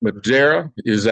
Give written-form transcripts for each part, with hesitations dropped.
Madeira is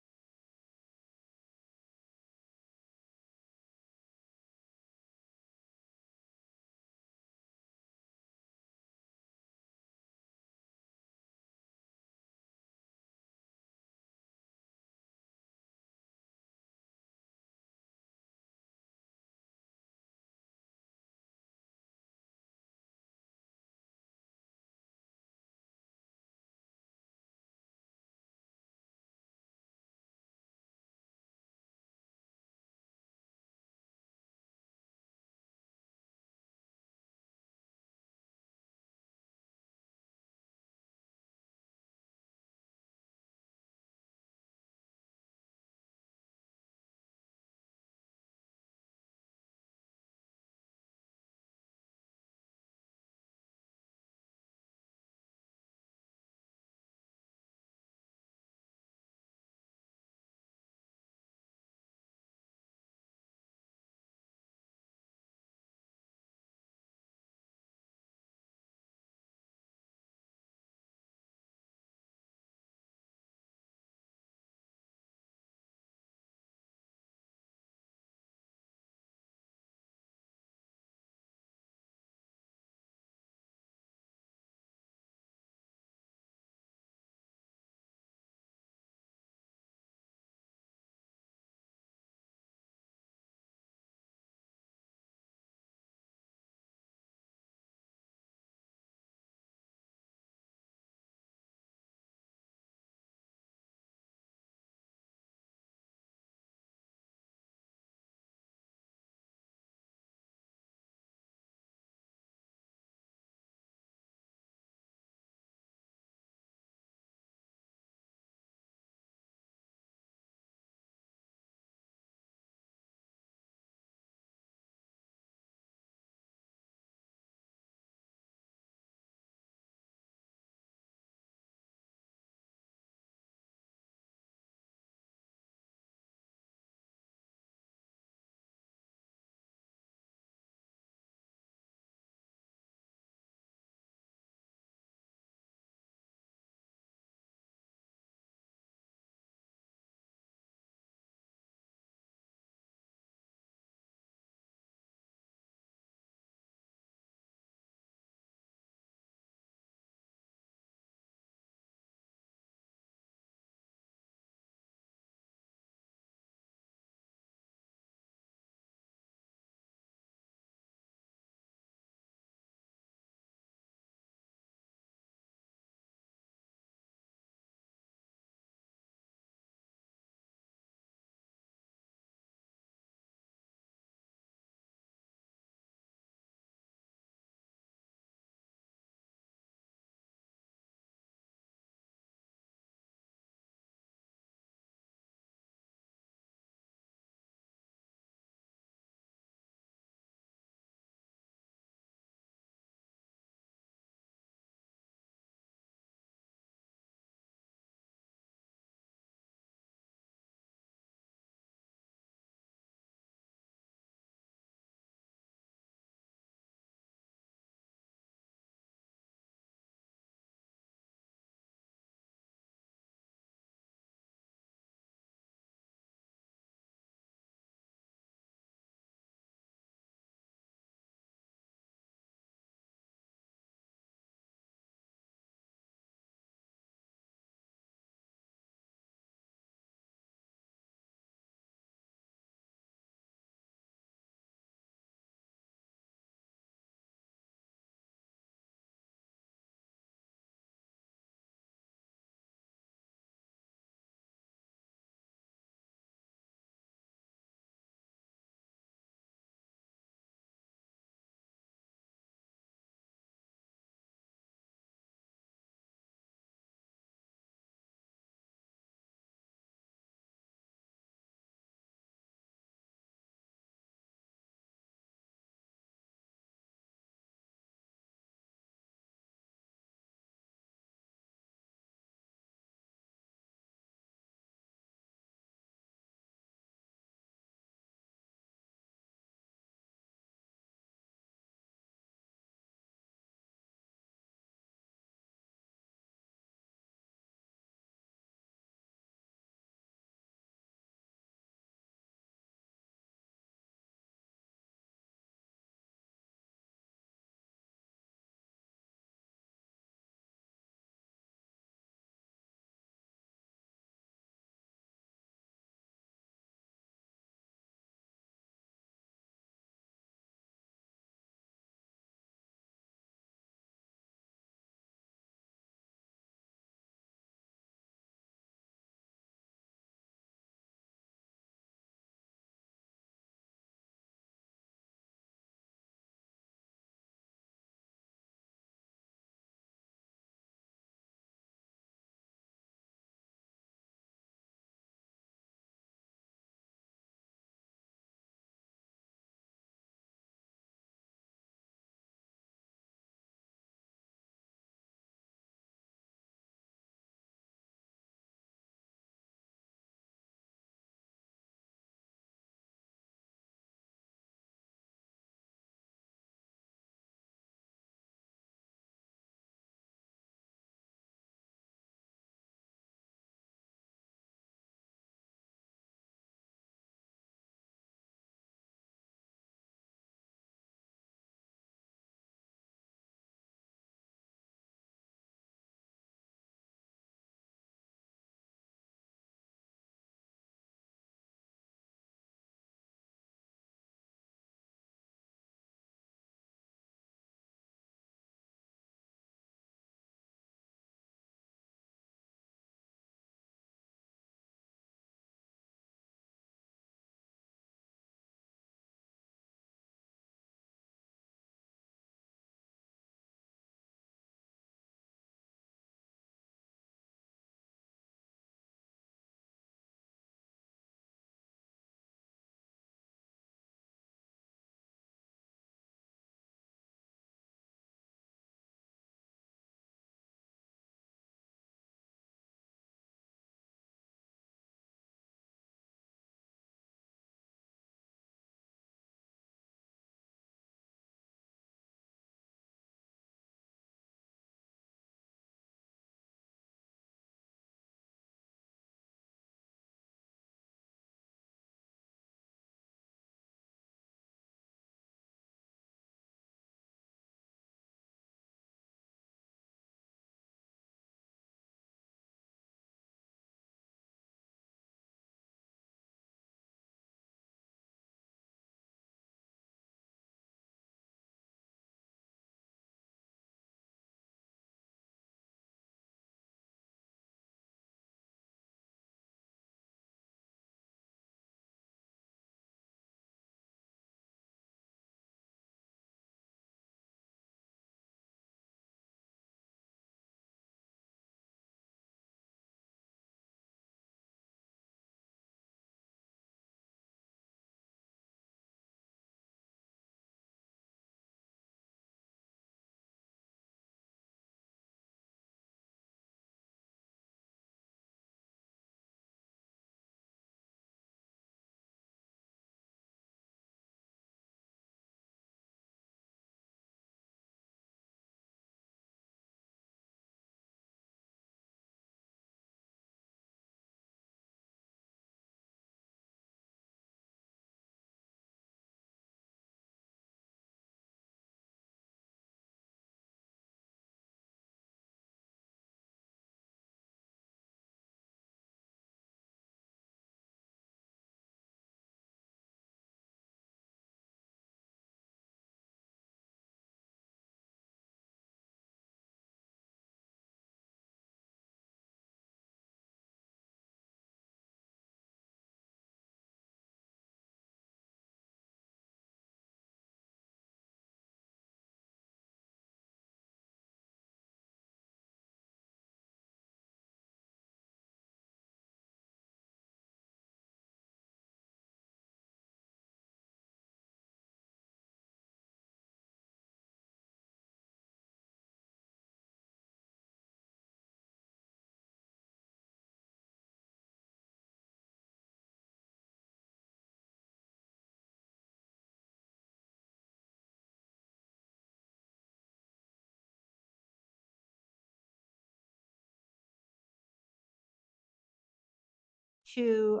to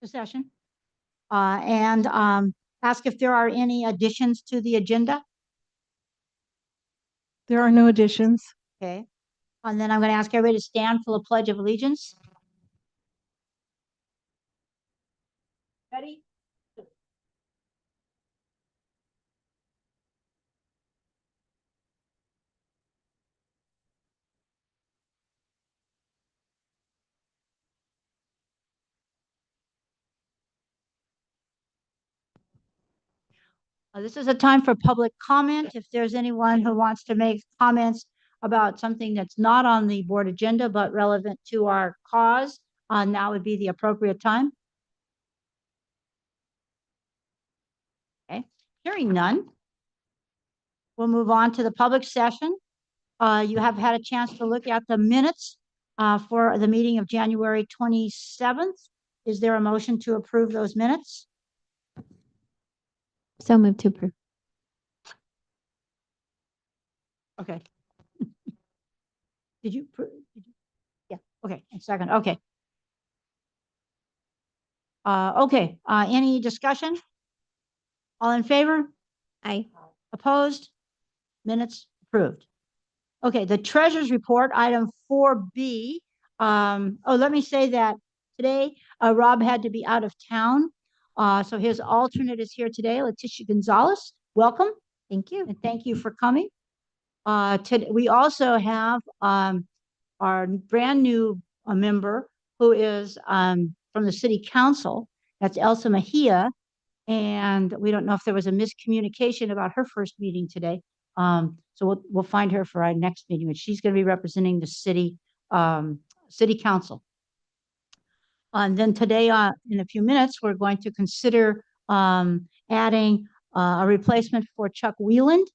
the session and ask if there are any additions to the agenda. There are no additions. Okay. And then I'm going to ask everybody to stand for the Pledge of Allegiance. Ready? This is a time for public comment. If there's anyone who wants to make comments about something that's not on the board agenda but relevant to our cause, now would be the appropriate time. Okay, hearing none. We'll move on to the public session. You have had a chance to look at the minutes for the meeting of January 27th. Is there a motion to approve those minutes? So moved to approve. Okay. Did you? Yeah. Okay. A second. Okay. Okay. Any discussion? All in favor? Aye. Opposed? Minutes approved. Okay. The treasurer's report, item 4B. Let me say that today Rob had to be out of town. So his alternate is here today, Leticia Gonzalez. Welcome. Thank you. And thank you for coming. We also have our brand new member who is from the city council. That's Elsa Mejia. And we don't know if there was a miscommunication about her first meeting today. So we'll find her for our next meeting, but she's going to be representing the city council. And then today, in a few minutes, we're going to consider adding a replacement for Chuck Wieland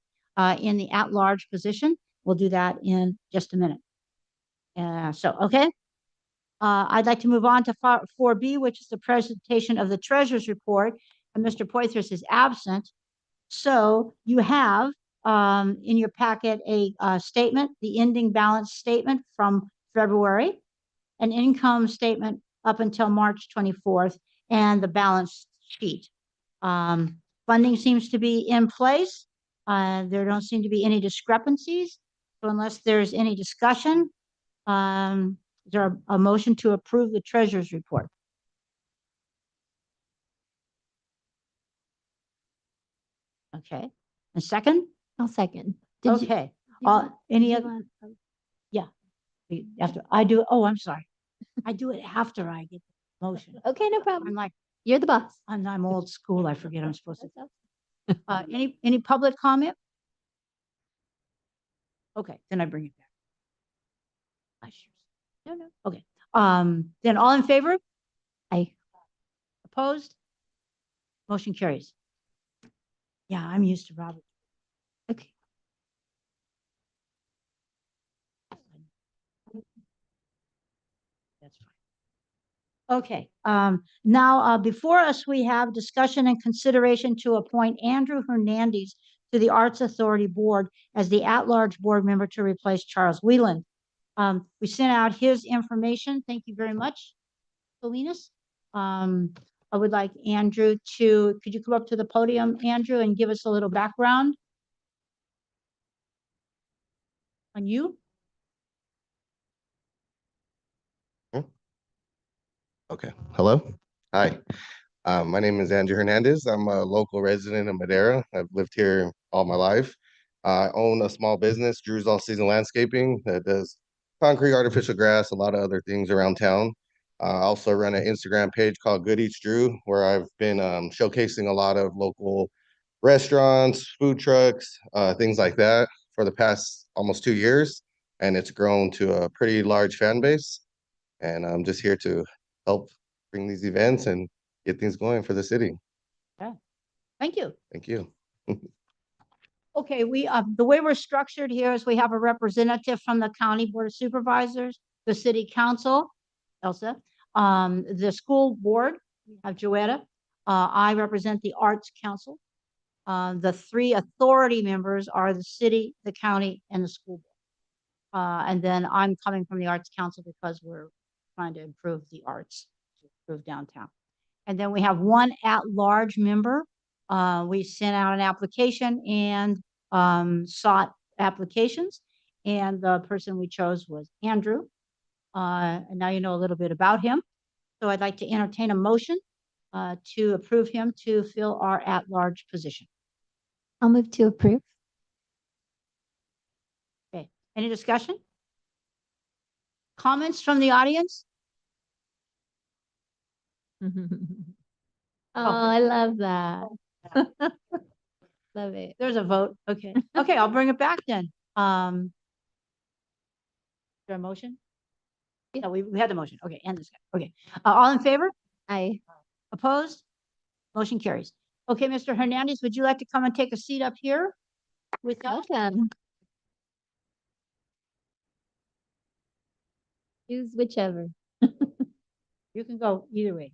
in the at-large position. We'll do that in just a minute. Okay. I'd like to move on to 4B, which is the presentation of the treasurer's report. And Mr. Poitras is absent. So you have in your packet a statement, the ending balance statement from February, an income statement up until March 24th, and the balance sheet. Funding seems to be in place. There don't seem to be any discrepancies. So unless there's any discussion, is there a motion to approve the treasurer's report? Okay. A second? I'll second. Okay. Any other? Yeah. After I do. Oh, I'm sorry. I do it after I get the motion. Okay, no problem. I'm like, You're the boss. I'm old school. I forget I'm supposed to. Any public comment? Okay, then I bring it back. No. Okay. Then all in favor? Aye. Opposed? Motion carries. Yeah, I'm used to Robert. Okay. That's fine. Okay. Now, before us, we have discussion and consideration to appoint Andrew Hernandez to the Arts Authority Board as the at-large board member to replace Charles Wieland. We sent out his information. Thank you very much, Salinas. I would like Andrew could you come up to the podium, Andrew, and give us a little background on you? Okay. Hello. Hi. My name is Andrew Hernandez. I'm a local resident of Madera. I've lived here all my life. I own a small business, Drew's All Season Landscaping, that does concrete, artificial grass, a lot of other things around town. I also run an Instagram page called Good Eats Drew, where I've been showcasing a lot of local restaurants, food trucks, things like that for the past almost 2 years. And it's grown to a pretty large fan base. And I'm just here to help bring these events and get things going for the city. Yeah. Thank you. Thank you. Okay, the way we're structured here is we have a representative from the County Board of Supervisors, the City Council, Elsa, the school board, we have Joetta. I represent the Arts Council. The three authority members are the city, the county, and the school board. And then I'm coming from the Arts Council because we're trying to improve the arts, to improve downtown. And then we have one at-large member. We sent out an application and sought applications. And the person we chose was Andrew. And now you know a little bit about him. So I'd like to entertain a motion to approve him to fill our at-large position. I'll move to approve. Okay, any discussion? Comments from the audience? Oh, I love that. Love it. There's a vote. Okay. Okay, I'll bring it back then. Is there a motion? Yeah. No, we had the motion. Okay, and this guy. Okay. All in favor? I Opposed? Motion carries. Okay, Mr. Hernandez, would you like to come and take a seat up here with us? welcome. Choose whichever. You can go either way.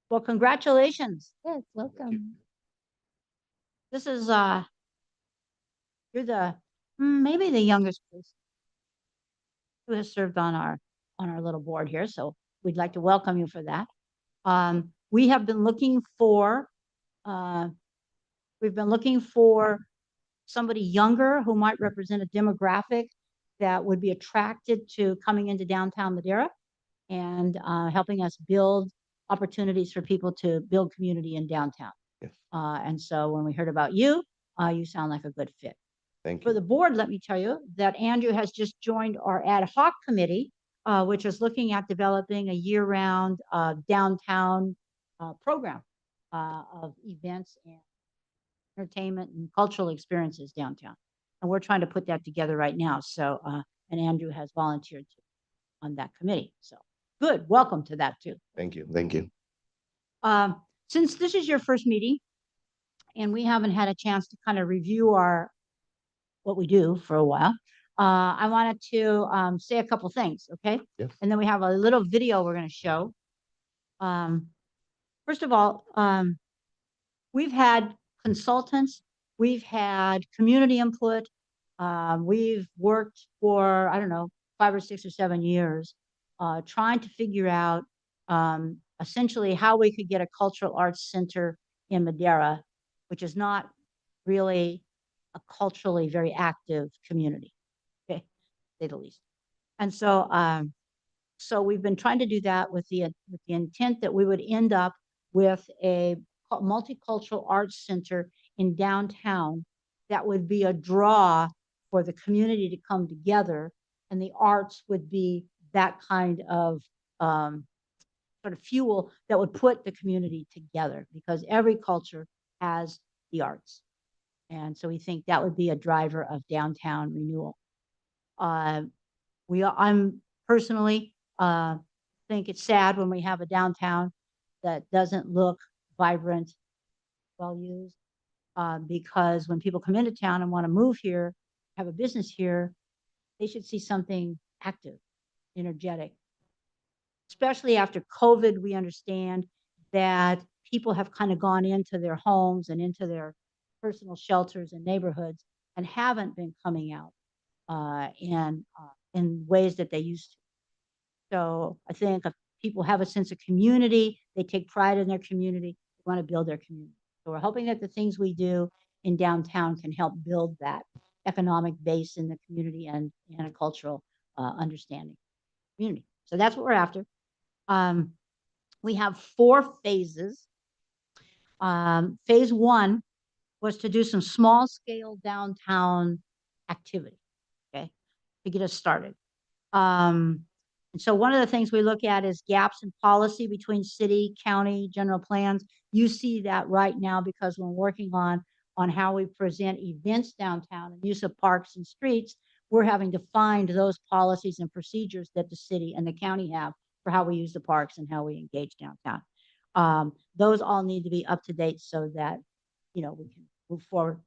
Well, congratulations. Yes, welcome. This is you're the maybe the youngest person who has served on our little board here, so we'd like to welcome you for that. We have been looking for we've been looking for somebody younger who might represent a demographic that would be attracted to coming into downtown Madera and helping us build opportunities for people to build community in downtown. Yes. And so when we heard about you, you sound like a good fit. Thank For you. the board, let me tell you that Andrew has just joined our ad hoc committee, which is looking at developing a year-round downtown program of events and entertainment and cultural experiences downtown. And we're trying to put that together right now. So, and Andrew has volunteered on that committee. So good, welcome to that too. Thank you. Thank you. Since this is your first meeting and we haven't had a chance to kind of review what we do for a while, I wanted to say a couple things, okay? Yes. And then we have a little video we're going to show. First of all, we've had consultants, we've had community input, we've worked for, I don't know, 5 or 6 or 7 years, trying to figure out essentially how we could get a cultural arts center in Madera, which is not really a culturally very active community, okay, to say the least. And so, so we've been trying to do that with the intent that we would end up with a multicultural arts center in downtown that would be a draw for the community to come together, and the arts would be that kind of sort of fuel that would put the community together, because every culture has the arts. And so we think that would be a driver of downtown renewal. I'm personally think it's sad when we have a downtown that doesn't look vibrant, well used, because when people come into town and want to move here, have a business here, they should see something active, energetic. Especially after COVID, we understand that people have kind of gone into their homes and into their personal shelters and neighborhoods and haven't been coming out in ways that they used to. So I think if people have a sense of community, they take pride in their community, they want to build their community. So we're hoping that the things we do in downtown can help build that economic base in the community and a cultural understanding community. So that's what we're after. We have 4 phases. Phase 1 was to do some small scale downtown activity, okay, to get us started. And so one of the things we look at is gaps in policy between city, county, general plans. You see that right now because we're working on how we present events downtown and use of parks and streets. We're having to find those policies and procedures that the city and the county have for how we use the parks and how we engage downtown. Those all need to be up to date so that, you know, we can move forward.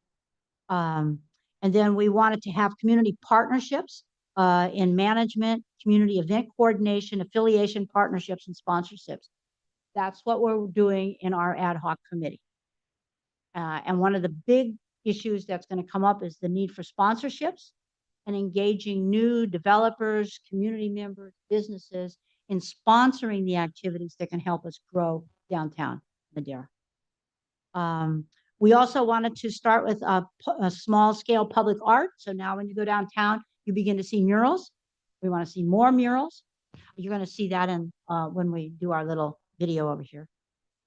And then we wanted to have community partnerships in management, community event coordination, affiliation, partnerships, and sponsorships. That's what we're doing in our ad hoc committee. And one of the big issues that's going to come up is the need for sponsorships and engaging new developers, community members, businesses in sponsoring the activities that can help us grow downtown Madera. We also wanted to start with a small scale public art. So now when you go downtown, you begin to see murals. We want to see more murals. You're going to see that in when we do our little video over here.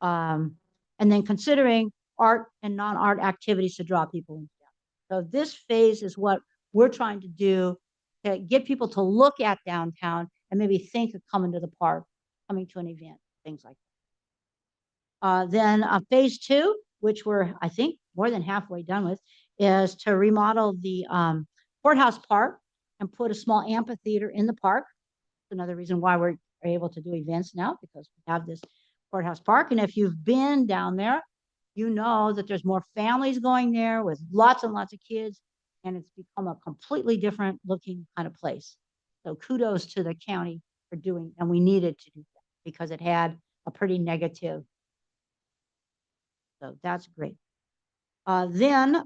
And then considering art and non-art activities to draw people in. So this phase is what we're trying to do to get people to look at downtown and maybe think of coming to the park, coming to an event, things like that. Then phase two, which we're, I think, more than halfway done with, is to remodel the courthouse park and put a small amphitheater in the park. Another reason why we're able to do events now, because we have this courthouse park. And if you've been down there, you know that there's more families going there with lots and lots of kids, and it's become a completely different looking kind of place. So kudos to the county for doing, and we needed to do that because it had a pretty negative. So that's great. Then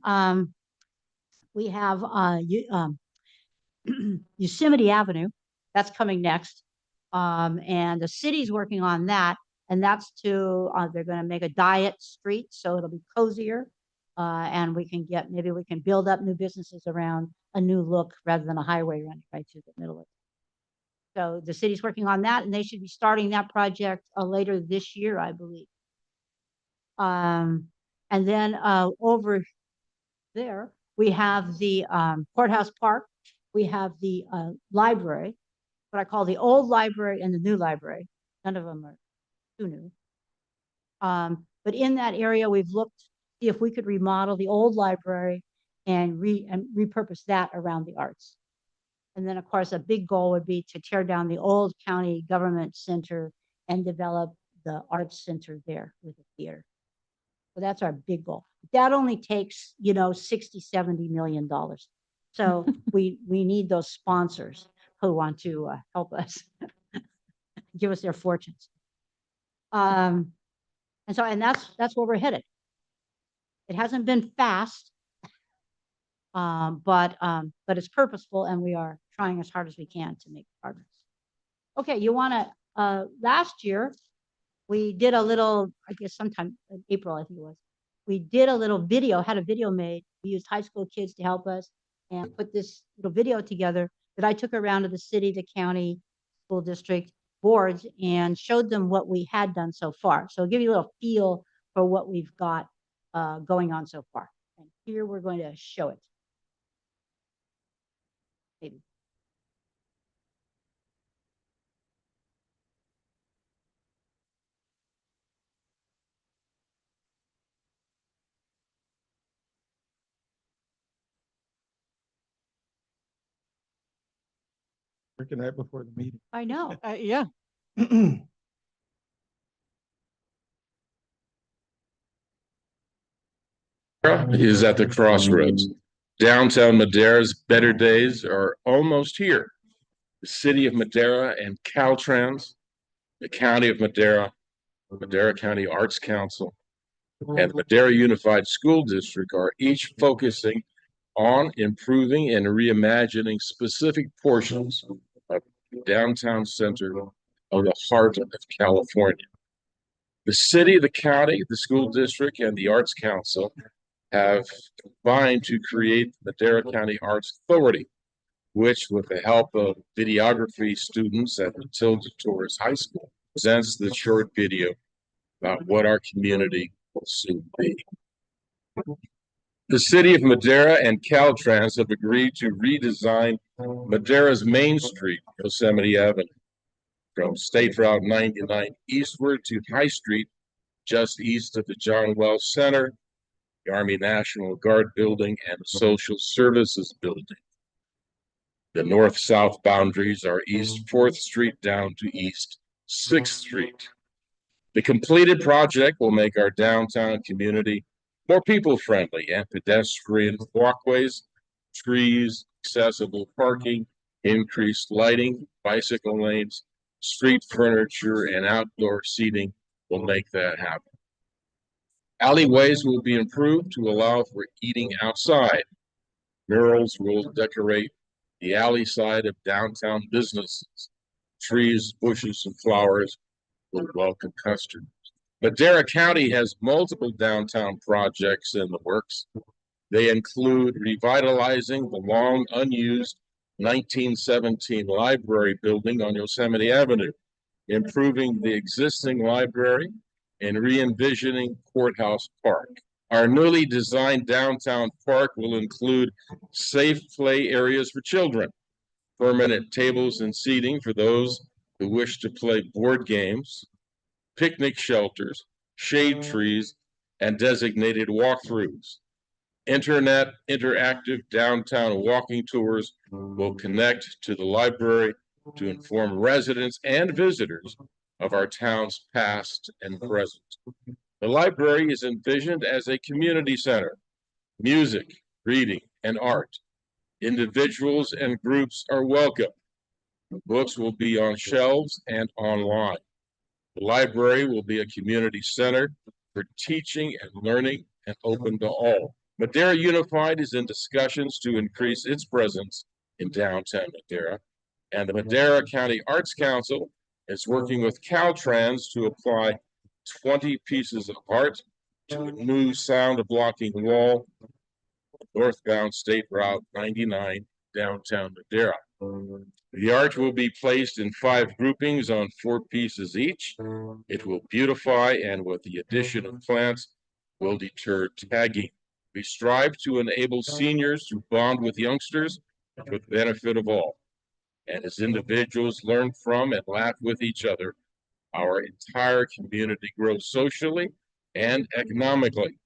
we have Yosemite Avenue. That's coming next. And the city's working on that. And that's to, they're going to make a diet street. So it'll be cozier. And we can get, maybe we can build up new businesses around a new look rather than a highway running right through the middle of it. So the city's working on that, and they should be starting that project later this year, I believe. And then over there, we have the courthouse park. We have the library, what I call the old library and the new library. None of them are too new. But in that area, we've looked to see if we could remodel the old library and repurpose that around the arts. And then, of course, a big goal would be to tear down the old county government center and develop the arts center there with a theater. So that's our big goal. That only takes, 60, $70 million. So we need those sponsors who want to help us give us their fortunes. And that's where we're headed. It hasn't been fast, but it's purposeful, and we are trying as hard as we can to make progress. Okay, last year we did a little, I guess sometime in April, I think it was. We did a little video, had a video made. We used high school kids to help us and put this little video together that I took around to the city, the county, school district boards and showed them what we had done so far. So I'll give you a little feel for what we've got going on so far. And here we're going to show it. Maybe. Working right before the meeting. I know. Yeah. Is at the crossroads. Downtown Madera's better days are almost here. The city of Madera and Caltrans, the county of Madera, Madera County Arts Council, and the Madera Unified School District are each focusing on improving and reimagining specific portions of the downtown center of the heart of California. The city, the county, the school district, and the Arts Council have combined to create the Madera County Arts Authority, which, with the help of videography students at Matilda Torres High School, presents the short video about what our community will soon be. The city of Madera and Caltrans have agreed to redesign Madera's Main Street, Yosemite Avenue, from State Route 99 eastward to High Street, just east of the John Wells Center, the Army National Guard building, and the Social Services building. The north-south boundaries are East 4th Street down to East 6th Street. The completed project will make our downtown community more people-friendly and pedestrian walkways, trees, accessible parking, increased lighting, bicycle lanes, street furniture, and outdoor seating will make that happen. Alleyways will be improved to allow for eating outside. Murals will decorate the alley side of downtown businesses. Trees, bushes, and flowers will welcome customers. Madera County has multiple downtown projects in the works. They include revitalizing the long unused 1917 library building on Yosemite Avenue, improving the existing library, and re-envisioning Courthouse Park. Our newly designed downtown park will include safe play areas for children, permanent tables and seating for those who wish to play board games, picnic shelters, shade trees, and designated walkthroughs. Interactive downtown walking tours will connect to the library to inform residents and visitors of our town's past and present. The library is envisioned as a community center. Music, reading, and art. Individuals and groups are welcome. Books will be on shelves and online. The library will be a community center for teaching and learning and open to all. Madera Unified is in discussions to increase its presence in downtown Madera, and the Madera County Arts Council is working with Caltrans to apply 20 pieces of art to a new sound blocking wall northbound State Route 99 downtown Madera. The art will be placed in 5 groupings on 4 pieces each. It will beautify and with the addition of plants will deter tagging. We strive to enable seniors to bond with youngsters for the benefit of all. And as individuals learn from and laugh with each other, our entire community grows socially and economically.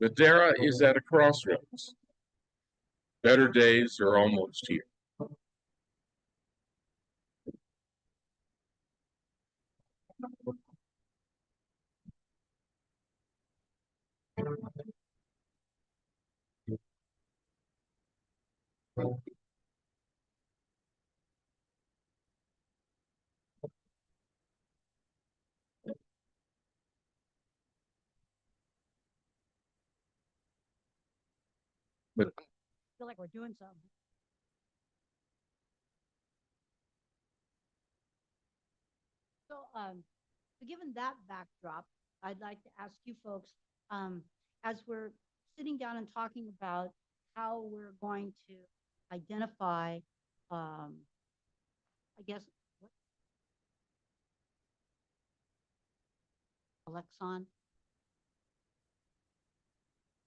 Madera is at a crossroads. Better days are almost here. I feel like we're doing something. So given that backdrop, I'd like to ask you folks, as we're sitting down and talking about how we're going to identify, I guess, Alexon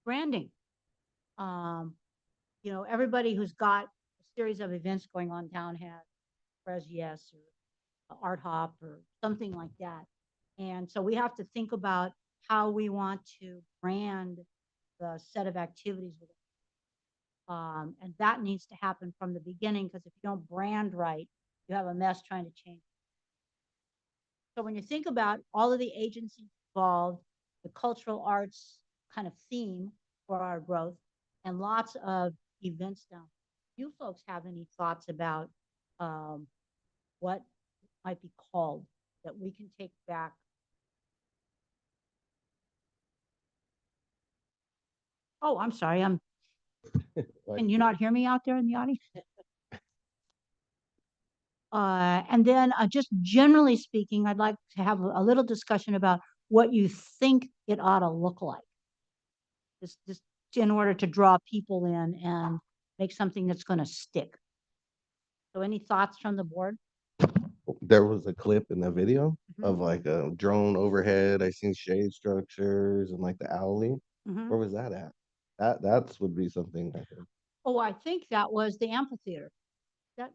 branding. Everybody who's got a series of events going on town has Pres Yes or Art Hop or something like that. And so we have to think about how we want to brand the set of activities. And that needs to happen from the beginning, because if you don't brand right, you have a mess trying to change. So when you think about all of the agencies involved, the cultural arts kind of theme for our growth, and lots of events down, you folks have any thoughts about what might be called that we can take back? Oh, I'm sorry. Can you not hear me out there in the audience? And then just generally speaking, I'd like to have a little discussion about what you think it ought to look like. Just in order to draw people in and make something that's going to stick. So any thoughts from the board? There was a clip in the video of like a drone overhead. I seen shade structures and like the alley. Where was that at? That would be something I think. Oh, I think that was the amphitheater. That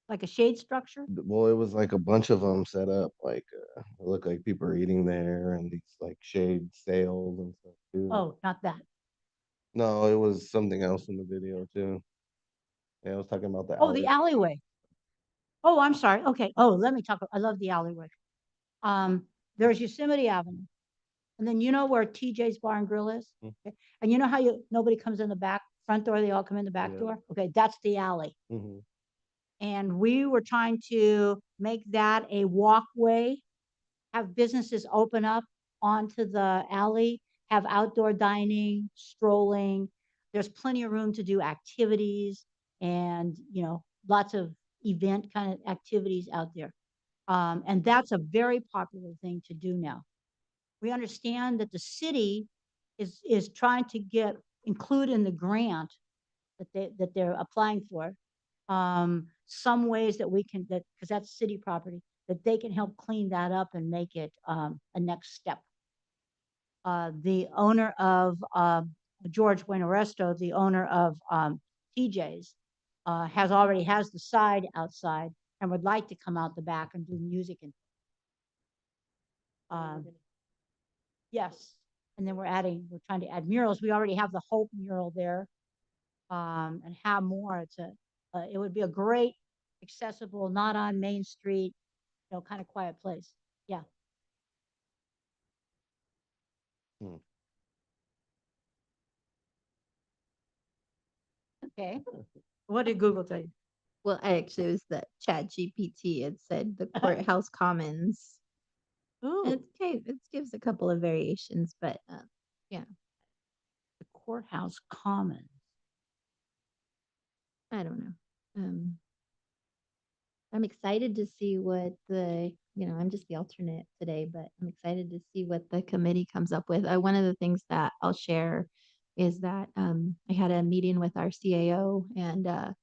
like a shade structure? Well, it was like a bunch of them set up. Like it looked like people are eating there, and these like shade sails and stuff too. Oh, not that. No, it was something else in the video too. Yeah, I was talking about the Oh, the alleyway. Oh, I'm sorry. Okay. Oh, let me talk. I love the alleyway. There's Yosemite Avenue. And then you know where TJ's Bar and Grill is? Okay. And you know how nobody comes in the back front door, they all come in the back door? Okay, that's the alley. And we were trying to make that a walkway, have businesses open up onto the alley, have outdoor dining, strolling. There's plenty of room to do activities and, lots of event kind of activities out there. And that's a very popular thing to do now. We understand that the city is trying to get included in the grant that they're applying for. Some ways that we can, that, because that's city property, that they can help clean that up and make it a next step. The owner of George Buenoresto, the owner of TJ's, already has the side outside and would like to come out the back and do music and yes. And then we're trying to add murals. We already have the Hope mural there, and have more. It would be a great, accessible, not on Main Street, kind of quiet place. Yeah. Hmm. Okay. What did Google tell you? Well, actually, it was the Chat GPT. It said the courthouse commons. Ooh, And it gives a couple of variations, but the courthouse common. I don't know. I'm excited to see what I'm just the alternate today, but I'm excited to see what the committee comes up with. One of the things that I'll share is that I had a meeting with our CAO, and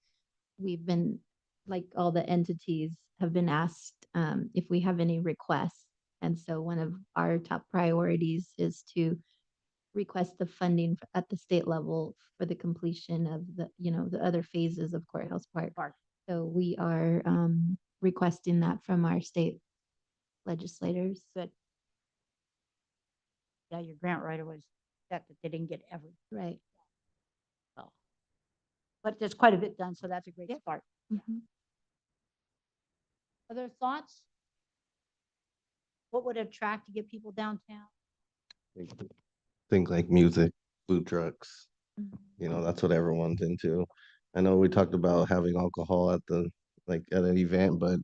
we've been, like all the entities, have been asked if we have any requests. And so one of our top priorities is to request the funding at the state level for the completion of the other phases of Courthouse Park. So we are requesting that from our state legislators. Good. Yeah, your grant writer was that they didn't get every. Right. So, but there's quite a bit done, so that's a great start. Mhm. Other thoughts? What would attract to get people downtown? Think like music, food trucks, Mhm. that's what everyone's into. I know we talked about having alcohol at at an event, but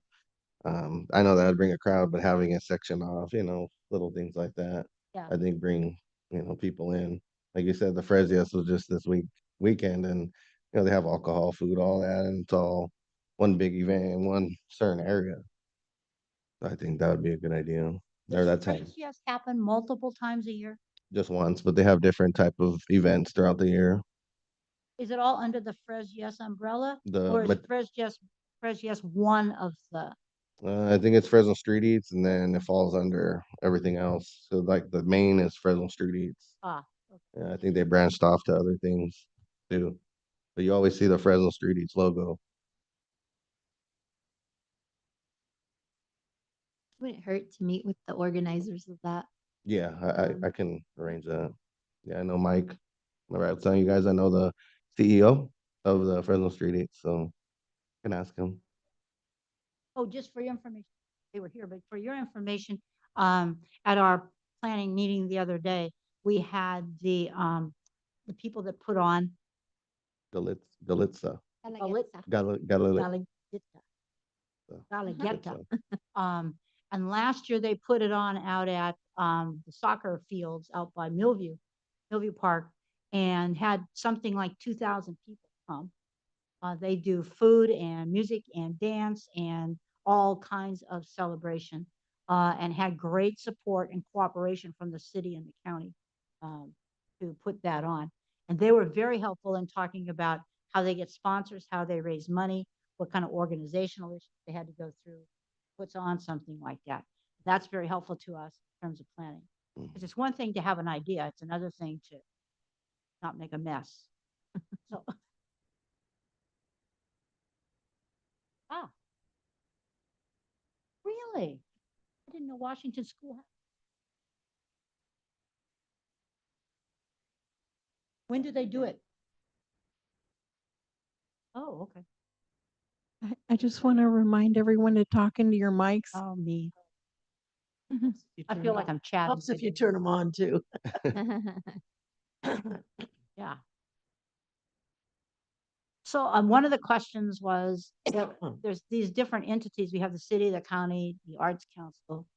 I know that would bring a crowd, but having a section off, little things like that, Yeah. I think bring, people in. Like you said, the Frezias was just this weekend, and they have alcohol, food, all that, and it's all one big event in one certain area. I think that would be a good idea. Or that's how, Yes, happen multiple times a year. just once, but they have different type of events throughout the year. Is it all under the Fres Yes umbrella? The Or is but Fres Yes one of the, I think it's Fresno Street Eats, and then it falls under everything else. So like the main is Fresno Street Eats. okay. Yeah, I think they branched off to other things too. But you always see the Fresno Street Eats logo. Wouldn't hurt to meet with the organizers of that. Yeah, I can arrange that. Yeah, I know Mike. Remember I was telling you guys I know the CEO of the Fresno Street Eats, so I can ask him. Oh, just for your information, they were here, but for your information, at our planning meeting the other day, we had the people that put on Galitza. Galit. Galagueta. Galitza. And last year they put it on out at the soccer fields out by Millview Park, and had something like 2,000 people come. They do food and music and dance and all kinds of celebration, and had great support and cooperation from the city and the county to put that on. And they were very helpful in talking about how they get sponsors, how they raise money, what kind of organizational issues they had to go through, puts on something like that. That's very helpful to us in terms of planning. Because it's one thing to have an idea, it's another thing to not make a mess. So, really? I didn't know Washington School. When do they do it? Oh, okay. I just want to remind everyone to talk into your mics. Oh, me. Mhm. I feel like I'm chatting. Helps if you turn them on too. Yeah. So one of the questions was, there's these different entities. We have the city, the county, the Arts Council.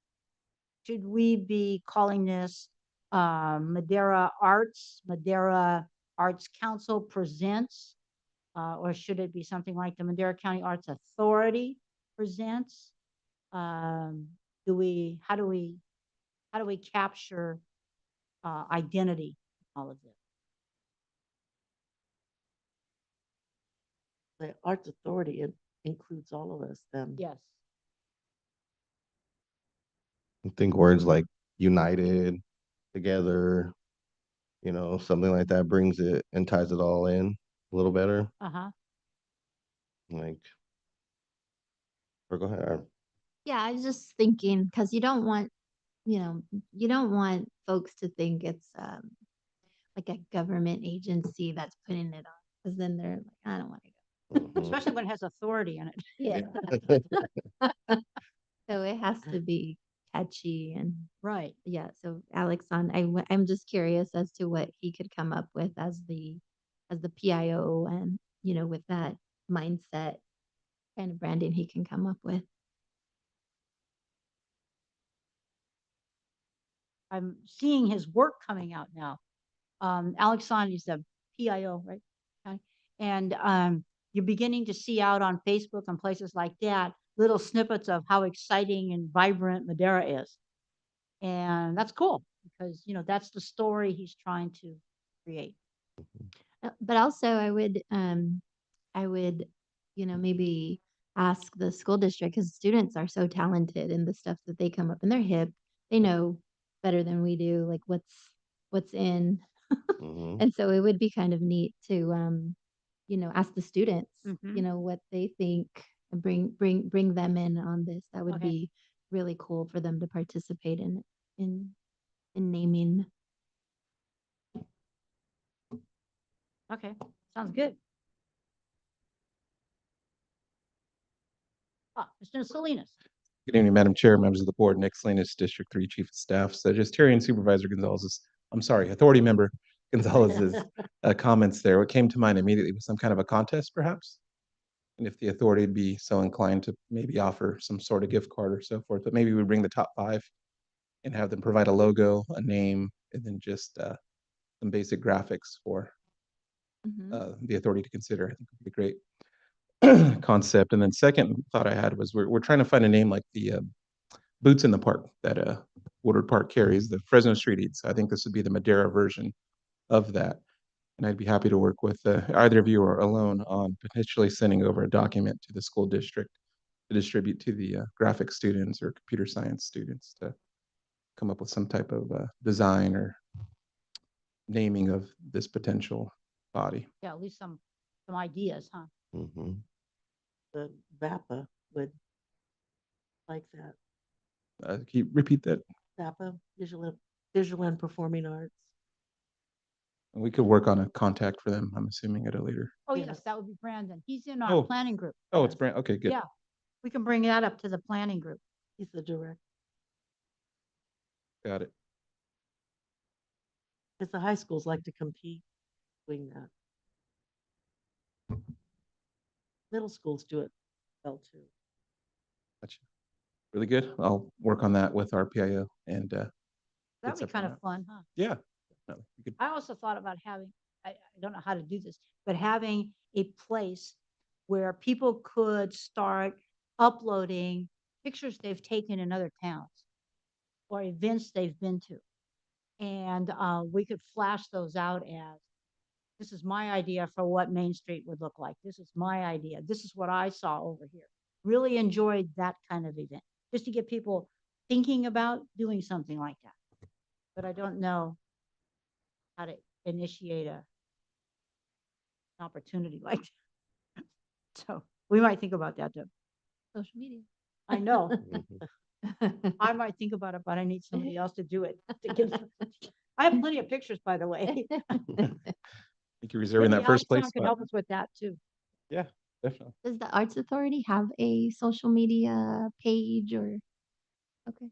Should we be calling this Madera Arts Council Presents? Or should it be something like the Madera County Arts Authority Presents? How do we capture identity in all of this? The Arts Authority includes all of us then. Yes. I think words like united, together, something like that brings it and ties it all in a little better. Uh-huh. Like, or go ahead. Yeah, I was just thinking, because you don't want, you don't want folks to think it's like a government agency that's putting it on, because then they're like, I don't want to go. Mhm. Especially when it has authority in it. Yeah. So it has to be catchy and Right. yeah. So I'm just curious as to what he could come up with as the PIO, and with that mindset kind of branding he can come up with. I'm seeing his work coming out now. Alexon is the PIO, right? Okay. And you're beginning to see out on Facebook and places like that little snippets of how exciting and vibrant Madera is. And that's cool because, that's the story he's trying to create. But also I would, maybe ask the school district, because students are so talented in the stuff that they come up, and they're hip. They know better than we do, like what's in. Mhm. And so it would be kind of neat to, ask the students, Mhm. what they think, and bring them in on this. That would Okay. be really cool for them to participate in naming. Okay. Sounds good. Mr. Salinas. Good evening, Madam Chair, members of the board. Nick Salinas, District 3 Chief of Staff. Sagitarian Supervisor Gonzalez's, Authority Member Gonzalez's comments there. What came to mind immediately was some kind of a contest, perhaps? And if the authority would be so inclined to maybe offer some sort of gift card or so forth, but maybe we bring the top 5 and have them provide a logo, a name, and then just some basic graphics for the authority to consider. I think would be a great concept. And then second thought I had was we're trying to find a name like the Boots in the Park that Woodward Park carries, the Fresno Street Eats. I think this would be the Madera version of that. And I'd be happy to work with either of you or alone on potentially sending over a document to the school district to distribute to the graphic students or computer science students to come up with some type of design or naming of this potential body. Yeah, at least some ideas, huh? Mhm. The VAPA would like that. Can you repeat that? VAPA, Visual and Performing Arts. We could work on a contact for them, I'm assuming, at a later. Oh, Yeah. yes, that would be Brandon. He's in our Oh. planning group. Oh, it's brand. Okay, good. Yeah, we can bring that up to the planning group. He's the director. Got it. Because the high schools like to compete doing that. Middle schools do it well too. Gotcha. Really good. I'll work on that with our PIO and That'd be something kind of out. fun, huh? yeah. No, we could, I also thought about having, I don't know how to do this, but having a place where people could start uploading pictures they've taken in other towns or events they've been to. And we could flash those out as, this is my idea for what Main Street would look like. This is my idea. This is what I saw over here. Really enjoyed that kind of event, just to get people thinking about doing something like that. But I don't know how to initiate an opportunity like that. So we might think about that too. Social media. I know. Mhm. I might think about it, but I need somebody else to do it. I have plenty of pictures, by the way. think you're reserving that Maybe first place Alexandra could spot. help us with that too. Yeah, definitely. Does the Arts Authority have a social media page or? Okay.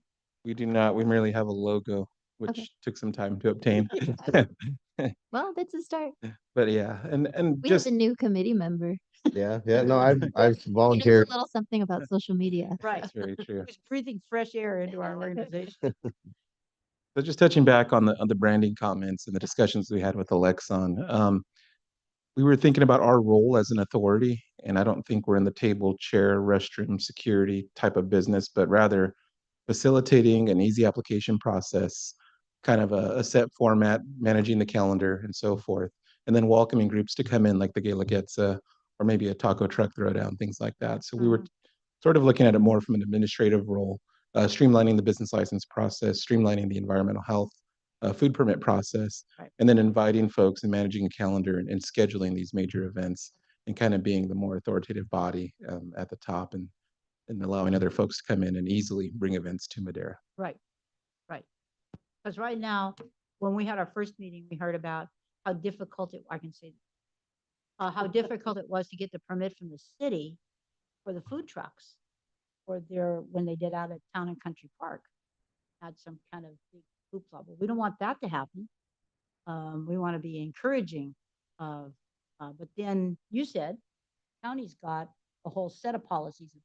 We do not. We merely have a logo, which Okay. took some time to obtain. Well, that's a start. But yeah, and We have just a new committee member. Yeah, yeah, no, I've He knows volunteered. a little something about social media. Right. that's very true. Who's breathing fresh air into our organization. So just touching back on the branding comments and the discussions we had with Alexon, we were thinking about our role as an authority, and I don't think we're in the table, chair, restroom, security type of business, but rather facilitating an easy application process, kind of a set format, managing the calendar and so forth, and then welcoming groups to come in like the Gala Getza or maybe a taco truck throwdown, things like that. So we were sort of looking at it more from an administrative role, streamlining the business license process, streamlining the environmental health, food permit process, Right. and then inviting folks and managing a calendar and scheduling these major events and kind of being the more authoritative body at the top and allowing other folks to come in and easily bring events to Madera. Right, right. Because right now, when we had our first meeting, we heard about how difficult I can say, how difficult it was to get the permit from the city for the food trucks for when they did out at Town and Country Park. Had some kind of big hoopla. But we don't want that to happen. We want to be encouraging of, but then you said county's got a whole set of policies of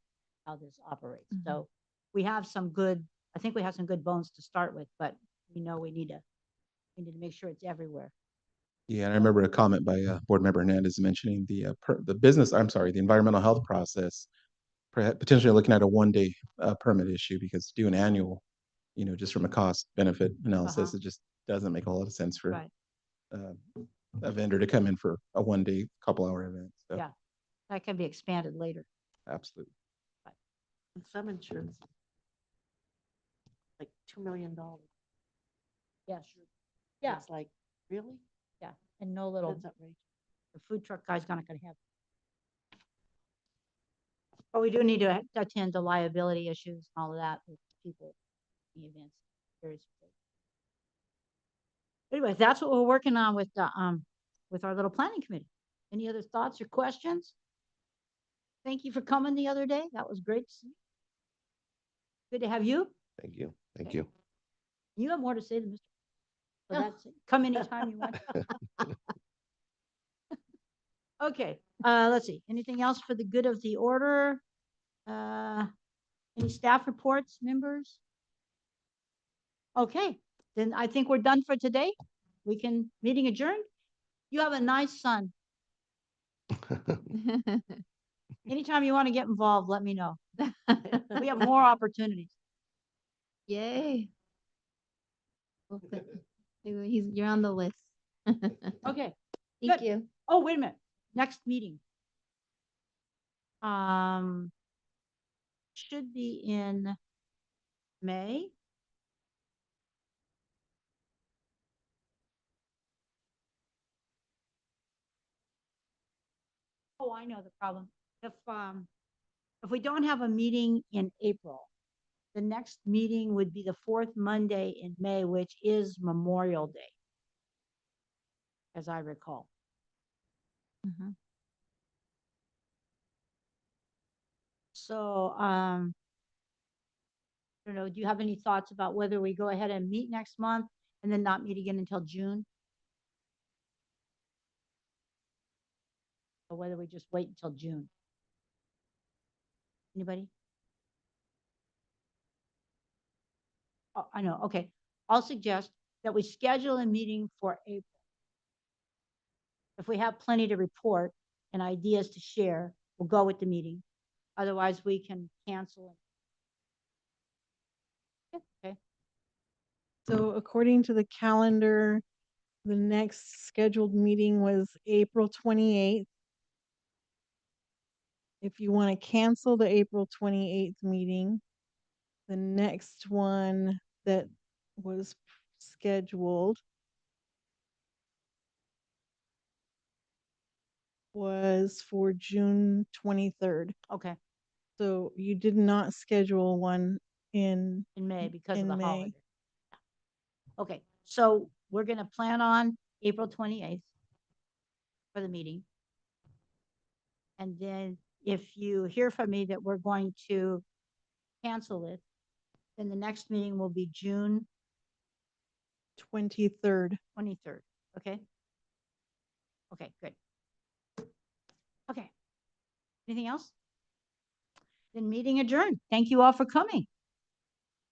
how this operates. So we have I think we have some good bones to start with, but we know we need to make sure it's everywhere. Yeah, and I remember a comment by Board Member Hernandez mentioning the business, I'm sorry, the environmental health process, potentially looking at a one-day permit issue because to do an annual, just from a cost benefit analysis, it just doesn't make a lot of sense for Right. a vendor to come in for a one-day, couple-hour event. So, Yeah. That can be expanded later. absolutely. And some insurance, like $2 million. Yeah, sure. Yeah, It's like, really? yeah. And no little, That's outrageous. the food truck guy's not gonna have. But we do need to attend to liability issues and all of that with people, in the events. Very specific. Anyway, that's what we're working on with our little planning committee. Any other thoughts or questions? Thank you for coming the other day. That was great to see you. Good to have you. Thank you, thank you. You have more to say than Mr. So that's it. Come anytime you want. Okay, let's see. Anything else for the good of the order? Any staff reports, members? Okay, then I think we're done for today. Meeting adjourned. You have a nice son. Anytime you want to get involved, let me know. We have more opportunities. Yay. You're on the list. Okay. Thank good. you. Oh, wait a minute. Next meeting. Should be in May. Oh, I know the problem. If we don't have a meeting in April, the next meeting would be the fourth Monday in May, which is Memorial Day, as I recall. Mhm. So, I don't know, do you have any thoughts about whether we go ahead and meet next month and then not meet again until June? Or whether we just wait until June? Anybody? Oh, I know, okay. I'll suggest that we schedule a meeting for April. If we have plenty to report and ideas to share, we'll go with the meeting. Otherwise, we can cancel it. Okay, So according to the calendar, the next scheduled meeting was April 28th. If you want to cancel the April 28th meeting, the next one that was scheduled was for June 23rd. okay, So you did not schedule one in May because of in the May. holiday. Okay, so we're gonna plan on April 28th for the meeting. And then if you hear from me that we're going to cancel it, then the next meeting will be June 23rd. 23rd. Okay. Okay, good. Okay. Anything else? Then meeting adjourned. Thank you all for coming.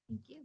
Thank you.